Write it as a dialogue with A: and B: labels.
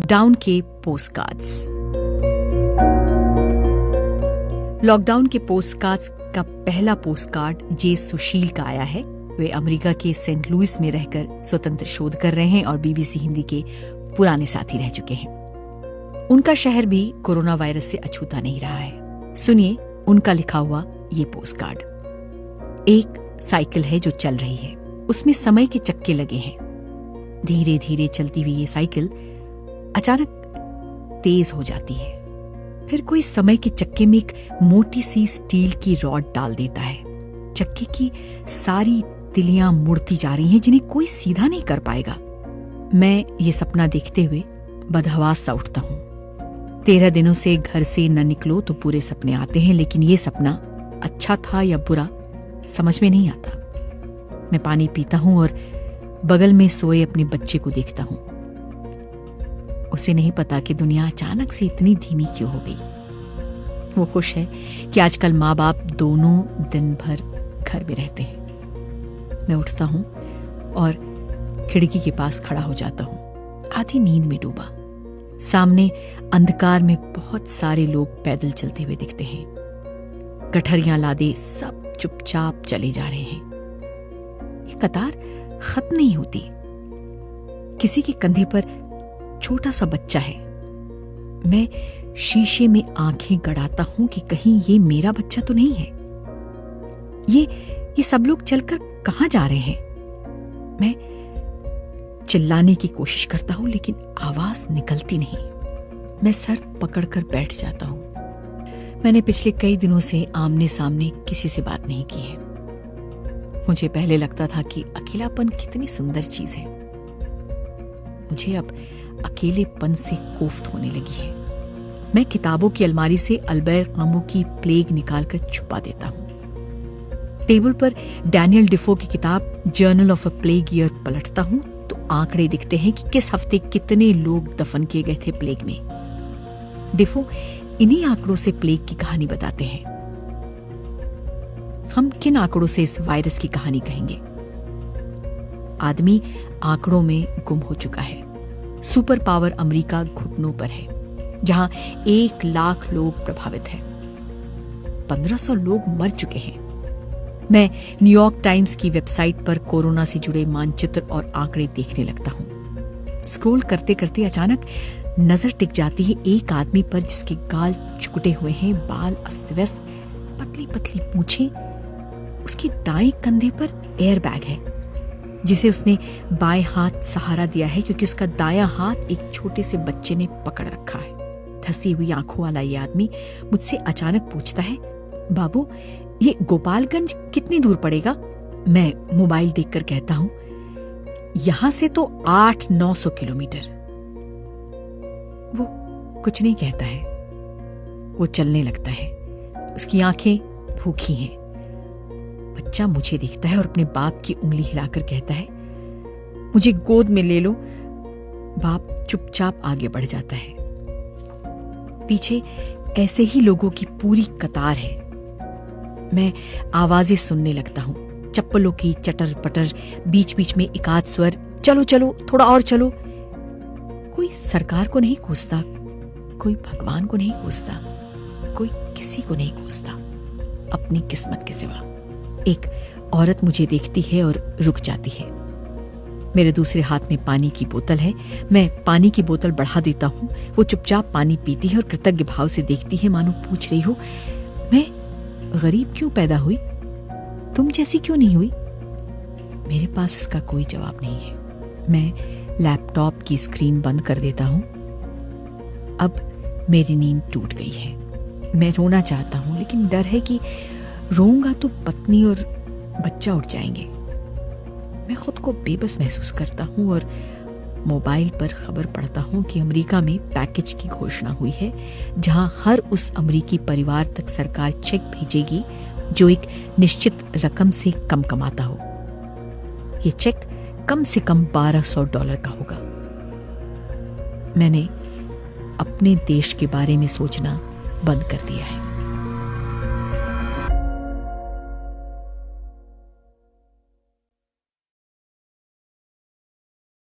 A: Lockdown के postcards. Lockdown के postcards का पहला पोस्टकार्ड जे सुशील का आया है। वे अमेरिका के सेंट लुइस में रहकर स्वतंत्र शोध कर रहे हैं और बीबीसी हिंदी के पुराने साथी रह चुके हैं। उनका शहर भी कोरोना वायरस से अछूता नहीं रहा है। सुनिए उनका लिखा हुआ ये पोस्टकार्ड। एक साइकिल है जो चल रही है, उसमें समय के चक्के लगे हैं। धीरे धीरे चलती हुई ये साइकिल अचानक तेज हो जाती है। फिर कोई समय के चक्के में एक मोटी सी स्टील की रॉड डाल देता है। चक्के की सारी तिलियां मुड़ती जा रही हैं जिन्हें कोई सीधा नहीं कर पाएगा। मैं ये सपना देखते हुए बदहवास सा उठता हूं। 13 दिनों से घर से न निकलो तो पूरे सपने आते हैं, लेकिन ये सपना अच्छा था या बुरा समझ में नहीं आता। मैं पानी पीता हूं और बगल में सोए अपने बच्चे को देखता हूं। उसे नहीं पता कि दुनिया अचानक से इतनी धीमी क्यों हो गई। वो खुश है कि आजकल माँ बाप दोनों दिन भर घर में रहते हैं। मैं उठता हूं और खिड़की के पास खड़ा हो जाता हूं, आधी नींद में डूबा। सामने अंधकार में बहुत सारे लोग पैदल चलते हुए दिखते हैं। गठरियां लादे सब चुपचाप चले जा रहे हैं। ये कतार खत्म नहीं होती। किसी के कंधे पर छोटा सा बच्चा है। मैं शीशे में आंखें गड़ाता हूं कि कहीं ये मेरा बच्चा तो नहीं है। ये सब लोग चलकर कहां जा रहे हैं? मैं चिल्लाने की कोशिश करता हूं लेकिन आवाज निकलती नहीं। मैं सर पकड़कर बैठ जाता हूं। मैंने पिछले कई दिनों से आमने सामने किसी से बात नहीं की है। मुझे पहले लगता था कि अकेलापन कितनी सुंदर चीज है। मुझे अब अकेलेपन से कोफ्त होने लगी है। मैं किताबों की अलमारी से अल्बैर कामू की प्लेग निकालकर छुपा देता हूं। टेबल पर डैनियल डिफो की किताब journal of a plague year पलटता हूं तो आंकड़े दिखते हैं कि किस हफ्ते कितने लोग दफन किए गए थे प्लेग में। डिफो इन्हीं आंकड़ों से प्लेग की कहानी बताते हैं। हम किन आंकड़ों से इस वायरस की कहानी कहेंगे? आदमी आंकड़ों में गुम हो चुका है। सुपर पावर अमेरिका घुटनों पर है, जहां 1 लाख लोग प्रभावित हैं। 1500 लोग मर चुके हैं। मैं न्यूयॉर्क टाइम्स की वेबसाइट पर कोरोना से जुड़े मानचित्र और आंकड़े देखने लगता हूं। स्क्रॉल करते करते अचानक नजर टिक जाती है एक आदमी पर जिसके गाल चुकटे हुए हैं, बाल अस्त व्यस्त, पतली पतली पूंछें। उसके दाएं कंधे पर एयर बैग है जिसे उसने बाएं हाथ सहारा दिया है क्योंकि उसका दायां हाथ एक छोटे से बच्चे ने पकड़ रखा है। धसी हुई आंखों वाला ये आदमी मुझसे अचानक पूछता है, बाबू ये गोपालगंज कितनी दूर पड़ेगा? मैं मोबाइल देखकर कहता हूं, यहां से तो 800-900 किलोमीटर। वो कुछ नहीं कहता है। वो चलने लगता है। उसकी आंखें भूखी हैं। बच्चा मुझे देखता है और अपने बाप की उंगली हिलाकर कहता है, मुझे गोद में ले लो। बाप चुपचाप आगे बढ़ जाता है। पीछे ऐसे ही लोगों की पूरी कतार है। मैं आवाजें सुनने लगता हूं, चप्पलों की चटर पटर, बीच बीच में एकाध स्वर, चलो चलो थोड़ा और चलो। कोई सरकार को नहीं कोसता, कोई भगवान को नहीं कोसता, कोई किसी को नहीं कोसता अपनी किस्मत के सिवा। एक औरत मुझे देखती है और रुक जाती है। मेरे दूसरे हाथ में पानी की बोतल है। मैं पानी की बोतल बढ़ा देता हूं। वो चुपचाप पानी पीती है और कृतज्ञ भाव से देखती है, मानो पूछ रही हो, मैं गरीब क्यों पैदा हुई? तुम जैसी क्यों नहीं हुई? मेरे पास इसका कोई जवाब नहीं है। मैं लैपटॉप की स्क्रीन बंद कर देता हूं। अब मेरी नींद टूट गई है। मैं रोना चाहता हूं लेकिन डर है कि रोऊंगा तो पत्नी और बच्चा उठ जाएंगे। मैं खुद को बेबस महसूस करता हूं और मोबाइल पर खबर पढ़ता हूं कि अमेरिका में पैकेज की घोषणा हुई है जहां हर उस अमेरिकी परिवार तक सरकार चेक भेजेगी जो एक निश्चित रकम से कम कमाता हो। यह चेक कम से कम $1200 का होगा। मैंने अपने देश के बारे में सोचना बंद कर दिया है।